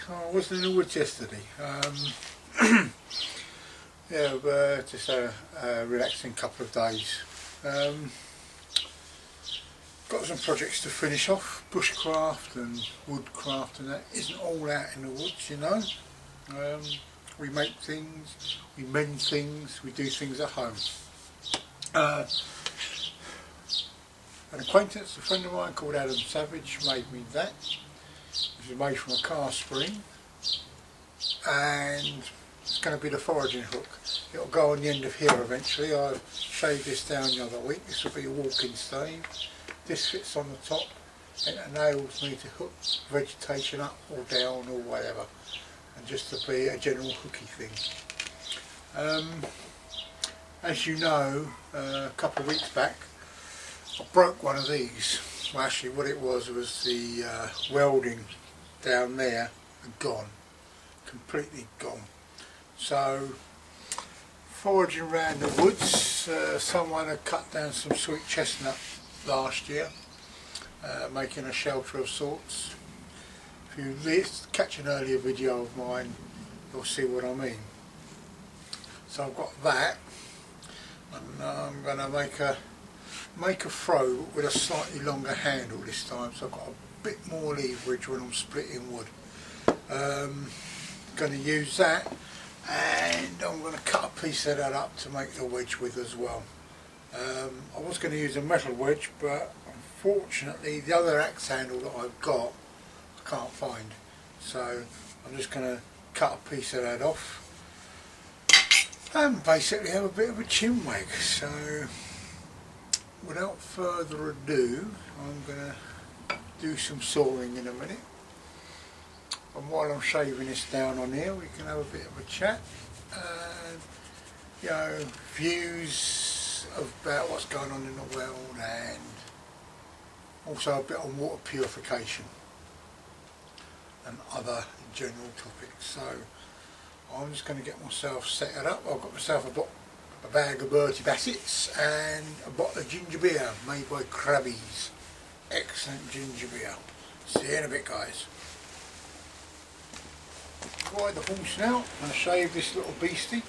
I wasn't in the woods yesterday. Yeah, just a relaxing couple of days. Got some projects to finish off. Bushcraft and woodcraft and that isn't all out in the woods, you know. We make things, we mend things, we do things at home. An acquaintance, a friend of mine called Adam Savage, made me that. It was made from a car spring, and it's going to be the foraging hook. It'll go on the end of here eventually. I shaved this down the other week. This will be a walking stave. This fits on the top and it enables me to hook vegetation up or down or whatever, and just to be a general hooky thing. As you know, a couple of weeks back I broke one of these. Well, actually what it was the welding down there had gone, completely gone. So foraging around the woods, someone had cut down some sweet chestnut last year, making a shelter of sorts. If you catch an earlier video of mine, you'll see what I mean. So I've got that, and I'm going to make a froe with a slightly longer handle this time, so I've got a bit more leverage when I'm splitting wood. Going to use that, and I'm going to cut a piece of that up to make the wedge with as well. I was going to use a metal wedge, but unfortunately the other axe handle that I've got I can't find, so I'm just going to cut a piece of that off and basically have a bit of a chin wag. So without further ado, I'm going to do some sawing in a minute, and while I'm shaving this down on here we can have a bit of a chat and, you know, views about what's going on in the world, and also a bit on water purification and other general topics. So I'm just going to get myself set it up. I've got myself a bag of Bertie Bassett's and a bottle of ginger beer made by Krabby's. Excellent ginger beer. See you in a bit, guys. Ride the horse now and shave this little beastie.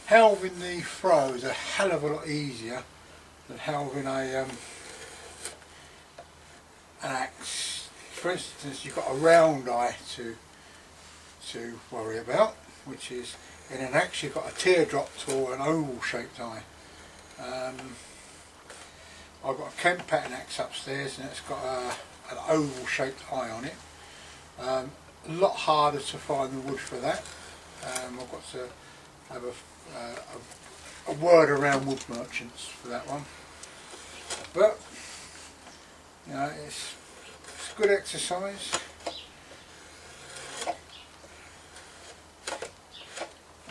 Helving the froe is a hell of a lot easier than helving an axe. For instance, you've got a round eye to worry about, which is in an axe you've got a teardrop or an oval shaped eye. I've got a Kemp pattern axe upstairs and it's got an oval shaped eye on it. A lot harder to find the wood for that. I've got to have a word around wood merchants for that one, but you know, it's good exercise.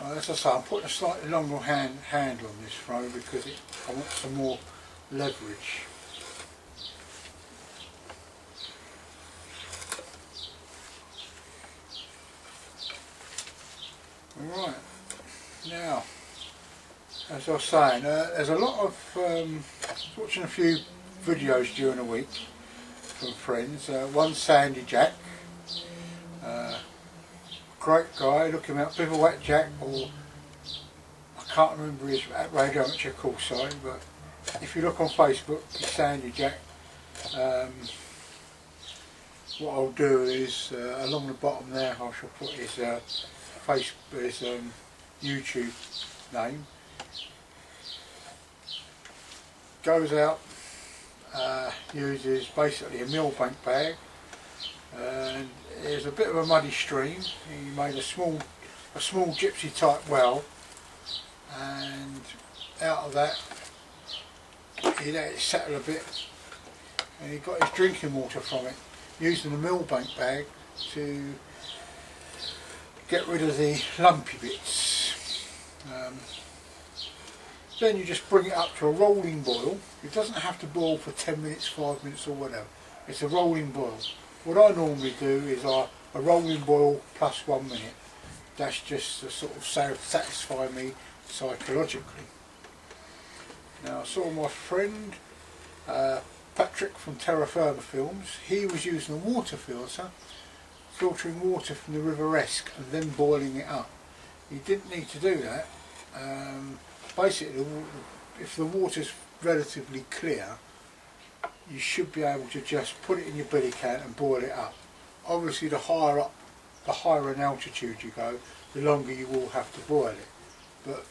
As I say, I'm putting a slightly longer handle on this froe because I want some more leverage. Right, now, as I was saying, there's a lot of, I was watching a few videos during the week from friends. One Sandy Jack, great guy, look him up, People Whack Jack, or I can't remember his radiometric call sign, but if you look on Facebook, it's Sandy Jack. What I'll do is, along the bottom there, I shall put his YouTube name. Goes out, uses basically a millbank bag, and there's a bit of a muddy stream. He made a small gypsy type well, and out of that he let it settle a bit, and he got his drinking water from it, using the millbank bag to get rid of the lumpy bits. Then you just bring it up to a rolling boil. It doesn't have to boil for 10 minutes, 5 minutes or whatever. It's a rolling boil. What I normally do is a rolling boil plus 1 minute. That's just to sort of satisfy me psychologically. Now I saw my friend Patrick from Terra Firma Films. He was using a water filter filtering water from the River Esk and then boiling it up. You didn't need to do that. Basically, if the water's relatively clear, you should be able to just put it in your billy can and boil it up. Obviously, the higher in altitude you go, the longer you will have to boil it. But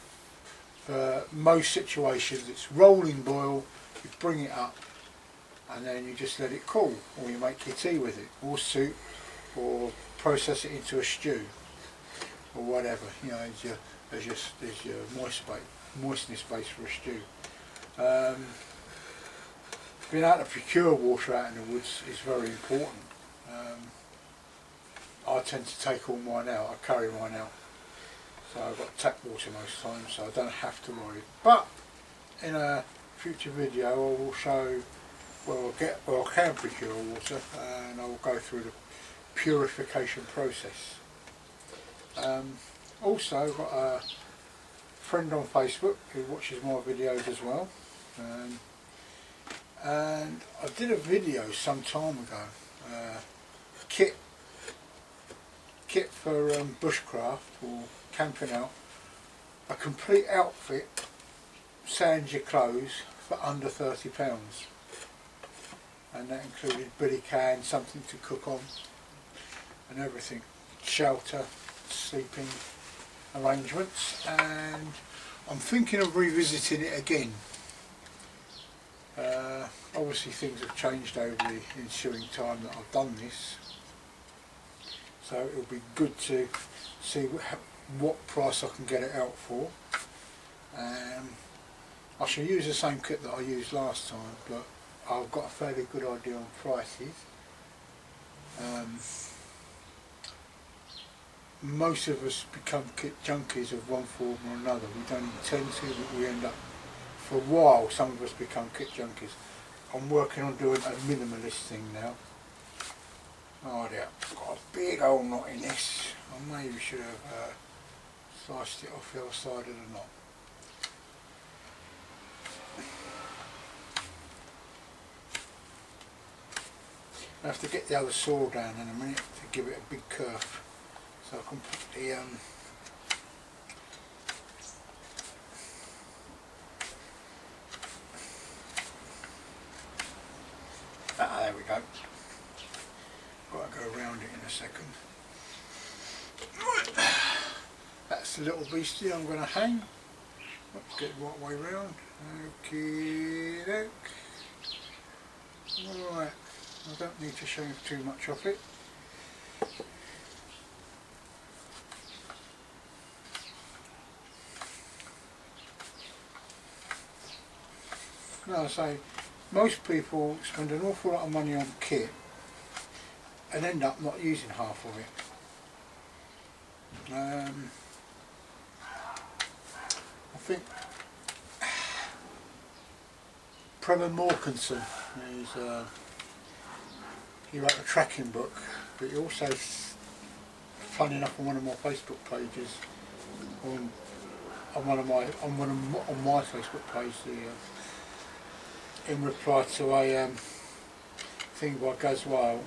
for most situations, it's rolling boil. You bring it up, and then you just let it cool, or you make your tea with it, or soup, or process it into a stew, or whatever. You know, as your moistness base for a stew. Being able to procure water out in the woods is very important. I tend to take all mine out. I carry mine out, so I've got tap water most times, so I don't have to worry. But in a future video, I will show where I can procure water, and I will go through the purification process. Also, I've got a friend on Facebook who watches my videos as well, and I did a video some time ago, kit for bushcraft or camping out, a complete outfit, sans your clothes, for under £30, and that included billy can, something to cook on and everything, shelter, sleeping arrangements, and I'm thinking of revisiting it again. Obviously things have changed over the ensuing time that I've done this, so it'll be good to see what price I can get it out for. I shall use the same kit that I used last time, but I've got a fairly good idea on prices. Most of us become kit junkies of one form or another. We don't intend to, but we end up, for a while, some of us become kit junkies. I'm working on doing a minimalist thing now. Oh dear, I've got a big old knot in this. I maybe should have sliced it off the other side of the knot. I have to get the other saw down in a minute to give it a big curve, so I can put the there we go. Got to go around it in a second. Right. That's the little beastie I'm going to hang. Let's get the right way round. Okie doke. Right. I don't need to shave too much off it. Now I say, most people spend an awful lot of money on kit and end up not using half of it. I think Trevor Morkinson is he wrote a tracking book, but he also, funny enough, on one of my Facebook pages, on my Facebook page, in reply to a thing by Gazwale,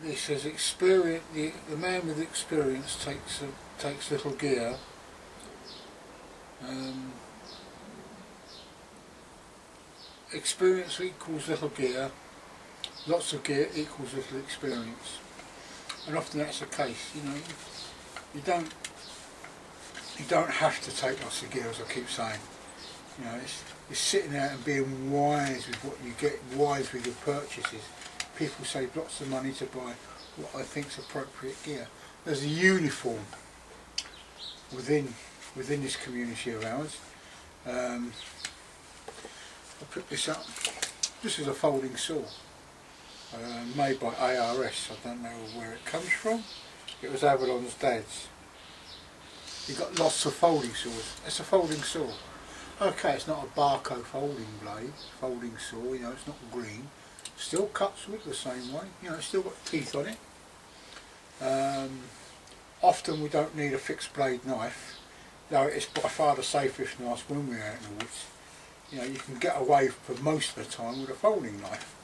he says, experience, the man with experience takes little gear. Experience equals little gear, lots of gear equals little experience, and often that's the case. You know, you don't have to take lots of gear, as I keep saying. You know, it's sitting out and being wise with what you get, wise with your purchases. People save lots of money to buy what I think is appropriate gear. There's a uniform within this community of ours. I picked this up. This is a folding saw, made by ARS. I don't know where it comes from. It was Avalon's dad's. He got lots of folding saws. It's a folding saw. Okay, it's not a Barco folding blade, folding saw. You know, it's not green. Still cuts wood the same way. You know, it's still got teeth on it. Often we don't need a fixed blade knife, though it's by far the safest knife when we're out in the woods. you know, you can get away for most of the time with a folding knife.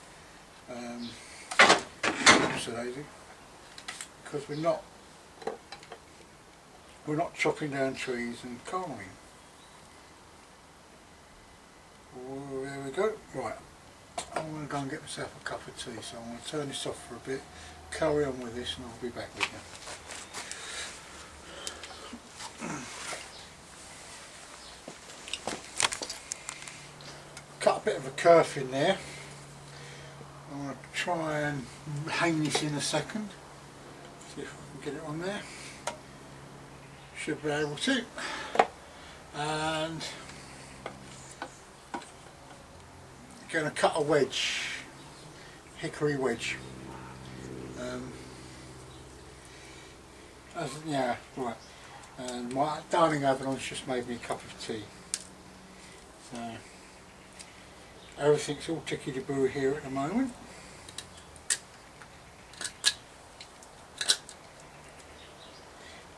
Because we're not chopping down trees and carving. Oh, there we go. Right, I'm going to go and get myself a cup of tea, so I'm going to turn this off for a bit, carry on with this, and I'll be back with you. Cut a bit of a kerf in there. I'm going to try and hang this in a second. See if I can get it on there. Should be able to. And I'm going to cut a wedge, hickory wedge. Yeah, right. And my darling Avalon's just made me a cup of tea. So everything's all tickety-boo here at the moment.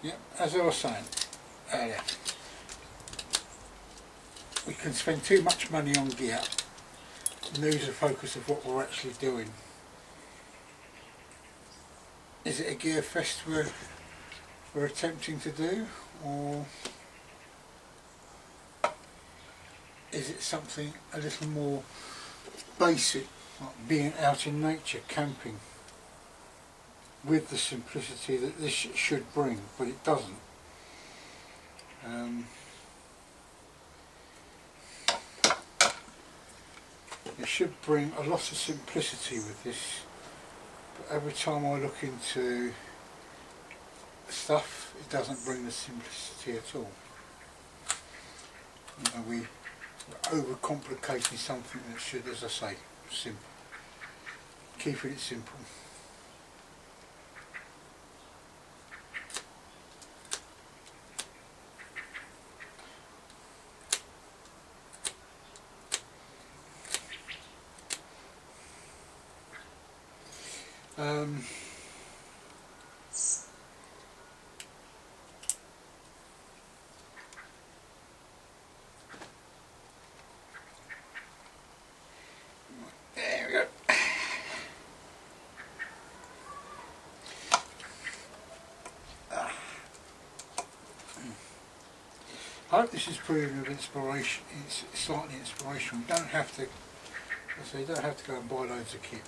Yep, as I was saying earlier, we can spend too much money on gear and lose the focus of what we're actually doing. Is it a gear fest we're attempting to do, or is it something a little more basic, like being out in nature, camping, with the simplicity that this should bring, but it doesn't. It should bring a lot of simplicity with this, but every time I look into stuff, it doesn't bring the simplicity at all. You know, we're overcomplicating something that should, as I say, simple. Keeping it simple. There we go. I hope this is proving of inspiration. It's slightly inspirational. You don't have to, you don't have to go and buy loads of kit.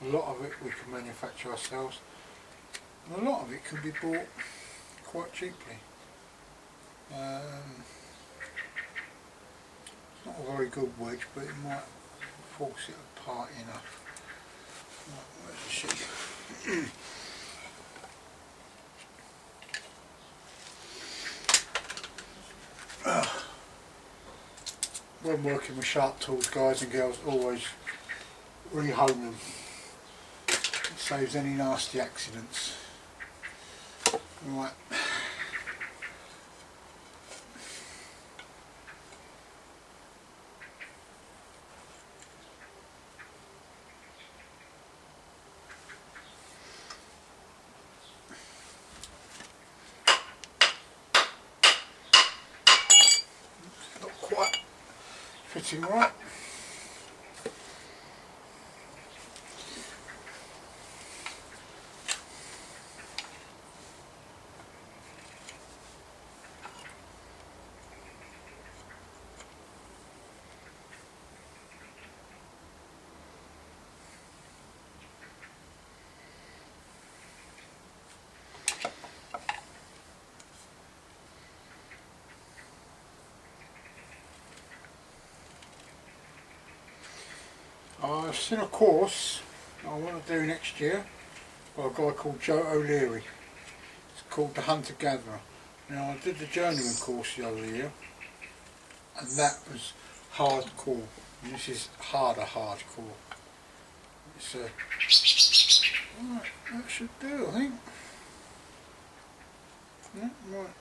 A lot of it we can manufacture ourselves, and a lot of it can be bought quite cheaply. It's not a very good wedge, but it might force it apart enough. Right, where's the sheet? When working with sharp tools, guys and girls, always rehome them. It saves any nasty accidents. Right. Not quite fitting right. I've seen a course I want to do next year by a guy called Joe O'Leary. It's called the Hunter-Gatherer. Now, I did the journeyman course the other year, and that was hardcore. And this is hardcore. It's right, that should do, I think. Yeah, right.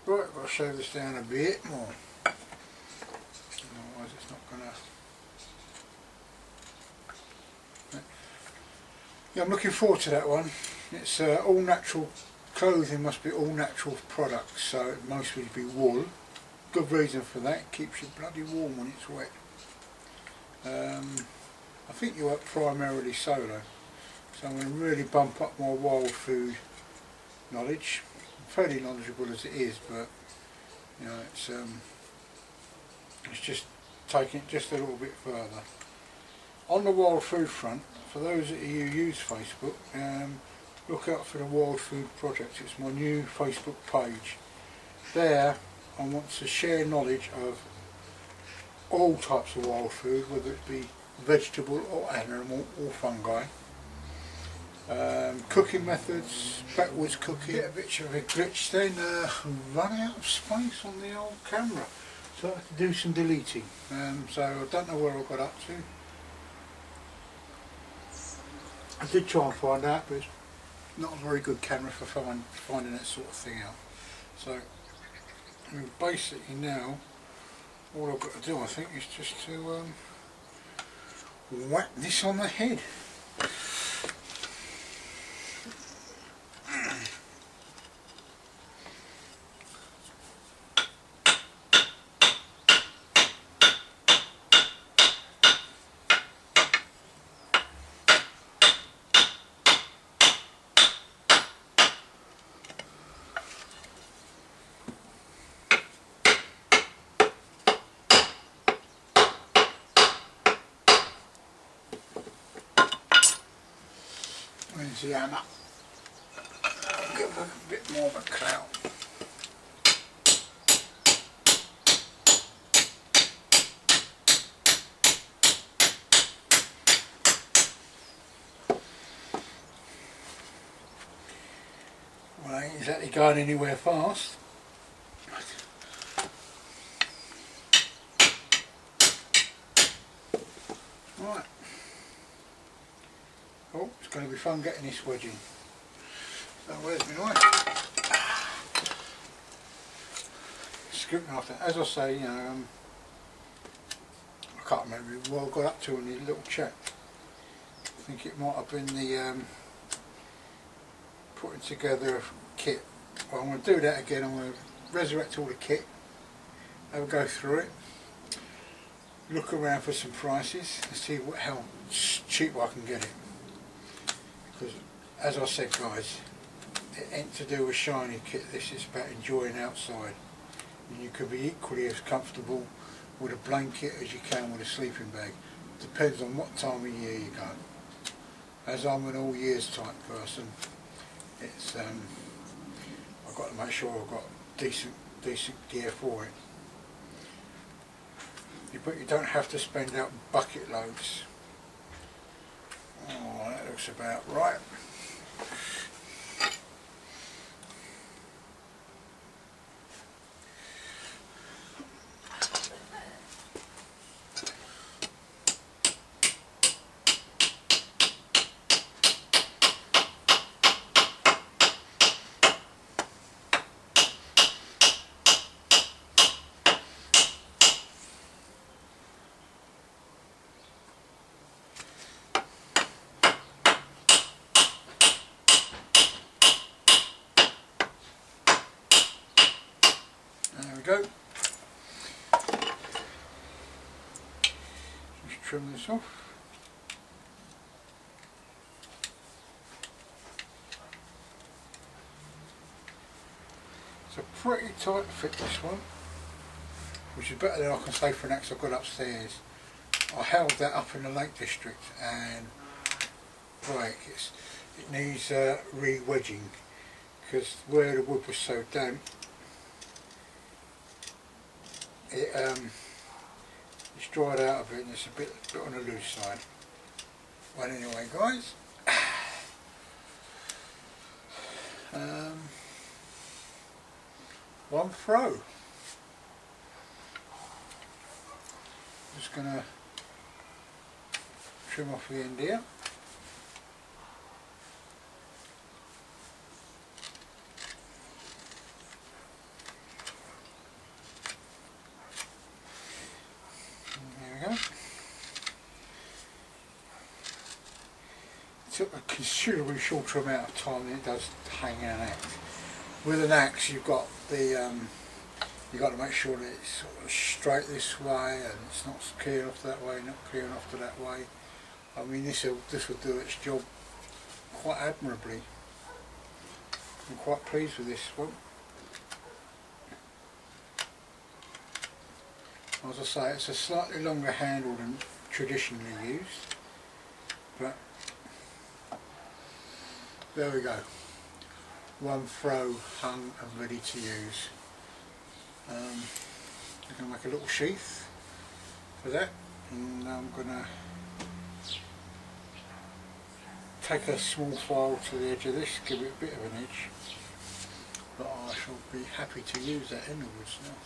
Right, I've got to shave this down a bit more. Otherwise it's not going to... Yeah, I'm looking forward to that one. It's all natural clothing, must be all natural products, so it mostly be wool, good reason for that. It keeps you bloody warm when it's wet. I think you work primarily solo, so I'm going to really bump up my wild food knowledge. I'm fairly knowledgeable as it is, but you know, it's just taking it just a little bit further. On the wild food front, for those of you who use Facebook, look out for the Wild Food Project. It's my new Facebook page. There I want to share knowledge of all types of wild food, whether it be vegetable or animal or fungi. Cooking methods, backwards cooking. Get a bit of a glitch then, run out of space on the old camera, so I have to do some deleting. So I don't know where I got up to. I did try and find out, but it's not a very good camera for finding that sort of thing out. So I mean, basically now all I've got to do, I think, is just to whack this on the head. Where's the hammer? I'll give it a bit more of a clout. Well, I ain't exactly going anywhere fast. Right. Oh, it's going to be fun getting this wedge in. So where's my knife? Scooping off that. As I say, you know, I can't remember what I got up to in the little chat. I think it might have been the putting together a kit. Well, I'm going to do that again. I'm going to resurrect all the kit, have a go through it, look around for some prices and see how cheap I can get it. Because, as I said, guys, it ain't to do with shiny kit. This is about enjoying outside, and you can be equally as comfortable with a blanket as you can with a sleeping bag. Depends on what time of year you go. As I'm an all years type person, it's I've got to make sure I've got decent gear for it. But you don't have to spend out bucket loads. Oh, that looks about right. There we go. Just trim this off. It's a pretty tight fit, this one, which is better than I can say for an axe I've got upstairs. I held that up in the Lake District and break. It needs re-wedging because where the wood was so damp, it's dried out a bit and it's a bit on the loose side. Well, anyway, guys, one froe. Just gonna trim off the end here. It took a considerably shorter amount of time than it does to hang an axe. With an axe, you've got the You've got to make sure that it's sort of straight this way and it's not clear off that way, not clear off to that way. I mean, this will do its job quite admirably. I'm quite pleased with this one. As I say, it's a slightly longer handle than traditionally used, but there we go. One froe hung and ready to use. I'm going to make a little sheath for that, and I'm going to take a small file to the edge of this, give it a bit of an edge, but I shall be happy to use that inwards now.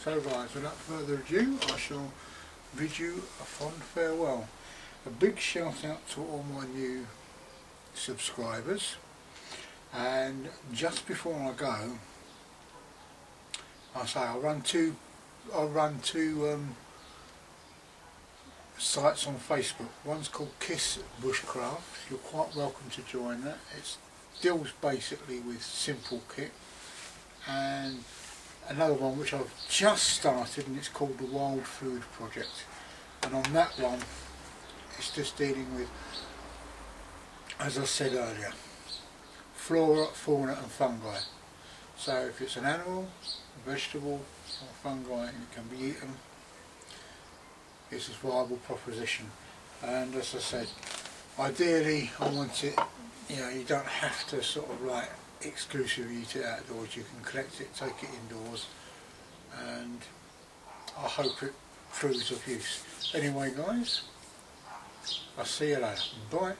So guys, without further ado, I shall bid you a fond farewell. A big shout out to all my new subscribers, and just before I go, I say I'll run two sites on Facebook. One's called Kiss Bushcraft. You're quite welcome to join that. It deals basically with simple kit, and another one which I've just started, and it's called the Wild Food Project, and on that one it's just dealing with, as I said earlier, flora, fauna and fungi. So if it's an animal, a vegetable or fungi and it can be eaten, it's a viable proposition. And as I said, ideally I want it, you know, you don't have to sort of like exclusively eat it outdoors. You can collect it, take it indoors, and I hope it proves of use. Anyway guys, I'll see you later. Bye.